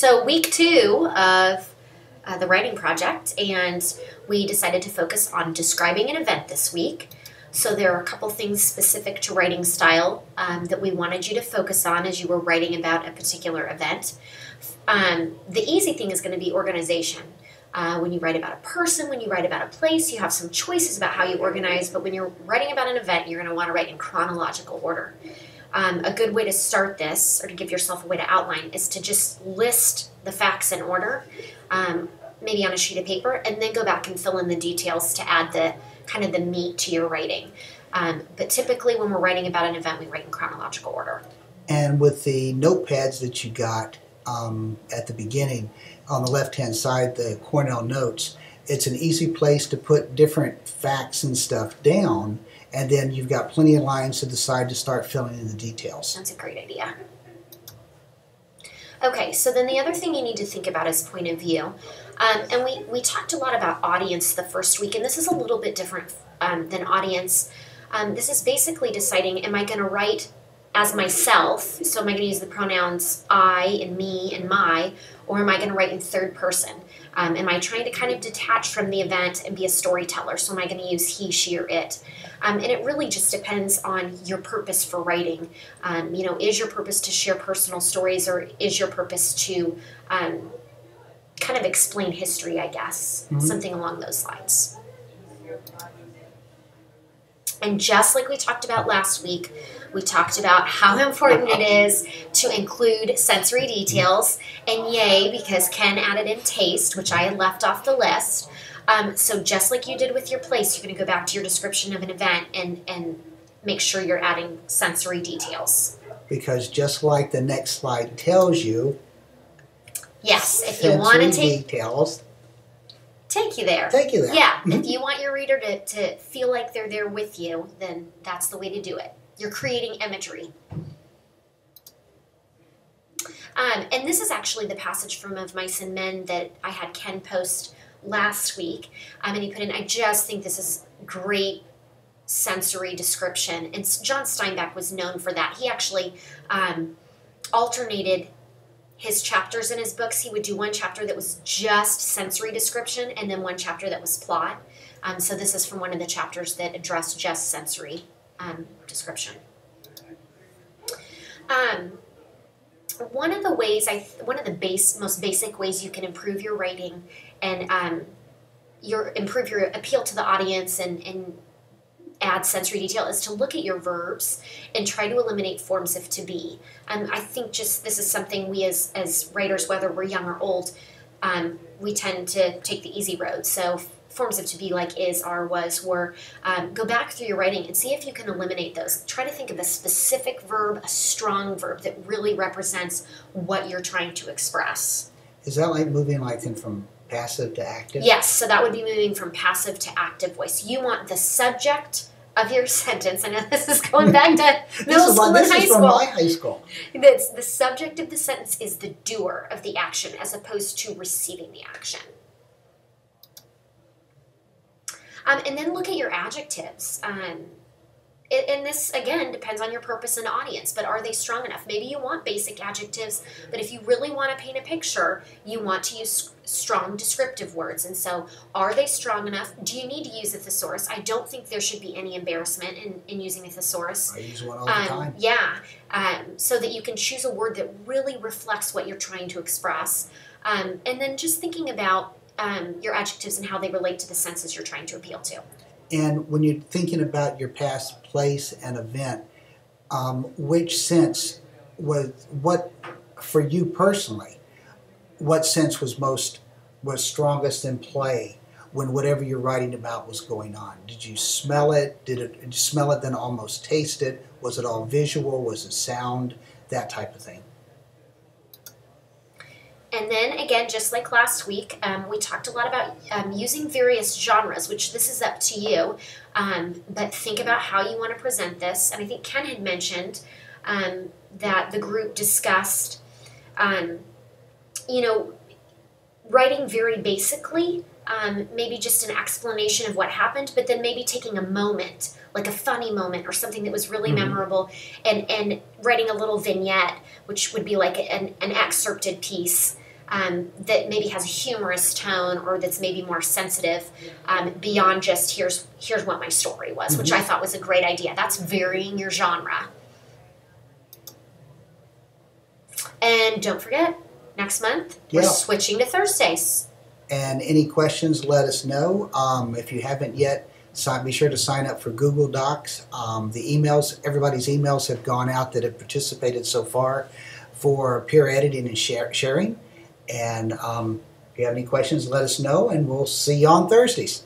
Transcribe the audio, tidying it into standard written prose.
So week 2 of the writing project, and we decided to focus on describing an event this week. So there are a couple things specific to writing style that we wanted you to focus on as you were writing about a particular event. The easy thing is going to be organization. When you write about a person, when you write about a place, you have some choices about how you organize, but when you're writing about an event, you're going to want to write in chronological order. A good way to start this, or to give yourself a way to outline, is to just list the facts in order, maybe on a sheet of paper, and then go back and fill in the details to add the kind of the meat to your writing. But typically when we're writing about an event, we write in chronological order. And with the notepads that you got at the beginning, on the left-hand side, the Cornell Notes, it's an easy place to put different facts and stuff down, and then you've got plenty of lines to the side to start filling in the details. That's a great idea. Okay, so then the other thing you need to think about is point of view. And we talked a lot about audience the first week, and this is a little bit different than audience. This is basically deciding, am I going to write as myself, so am I going to use the pronouns I and me and my, or am I going to write in third person? Am I trying to kind of detach from the event and be a storyteller, so am I going to use he, she, or it? And it really just depends on your purpose for writing. Is your purpose to share personal stories, or is your purpose to kind of explain history, I guess, something along those lines. And just like we talked about last week, we talked about how important it is to include sensory details, and yay, because Ken added in taste, which I had left off the list. So just like you did with your place, you're going to go back to your description of an event and make sure you're adding sensory details. Because just like the next slide tells you, yes, if you want to take details, take you there. Take you there. Yeah, if you want your reader to feel like they're there with you, then that's the way to do it. You're creating imagery. And this is actually the passage from Of Mice and Men that I had Ken post last week. And he put in, I just think this is great sensory description. And John Steinbeck was known for that. He actually alternated his chapters in his books. He would do one chapter that was just sensory description and then one chapter that was plot. So this is from one of the chapters that addressed just sensory description. One of the ways, most basic ways you can improve your writing and improve your appeal to the audience and add sensory detail is to look at your verbs and try to eliminate forms of to be. I think just this is something we as writers, whether we're young or old, we tend to take the easy road. So forms of to be like is, are, was, were. Go back through your writing and see if you can eliminate those. Try to think of a specific verb, a strong verb that really represents what you're trying to express. Is that like moving from passive to active? Yes, so that would be moving from passive to active voice. You want the subject of your sentence. I know this is going back to middle school and high school. This is from my high school. The subject of the sentence is the doer of the action as opposed to receiving the action. And then look at your adjectives. And this, again, depends on your purpose and audience, but are they strong enough? Maybe you want basic adjectives, but if you really want to paint a picture, you want to use strong descriptive words. And so, are they strong enough? Do you need to use a thesaurus? I don't think there should be any embarrassment in using a thesaurus. I use one all the time. Yeah, so that you can choose a word that really reflects what you're trying to express. And then just thinking about your adjectives and how they relate to the senses you're trying to appeal to. And when you're thinking about your past, place, and event, which sense what for you personally, what sense was strongest in play when whatever you're writing about was going on? Did you smell it? Did you smell it then almost taste it? Was it all visual? Was it sound? That type of thing. And then, again, just like last week, we talked a lot about using various genres, which this is up to you. But think about how you want to present this. And I think Ken had mentioned that the group discussed, writing very basically, maybe just an explanation of what happened, but then maybe taking a moment, like a funny moment or something that was really memorable, and writing a little vignette, which would be like an excerpted piece that maybe has a humorous tone or that's maybe more sensitive, beyond just here's what my story was, which I thought was a great idea. That's varying your genre. And don't forget, next month we're switching to Thursdays. And any questions, let us know. If you haven't yet, be sure to sign up for Google Docs. The emails, everybody's emails have gone out that have participated so far for peer editing and sharing. And if you have any questions, let us know, and we'll see you on Thursdays.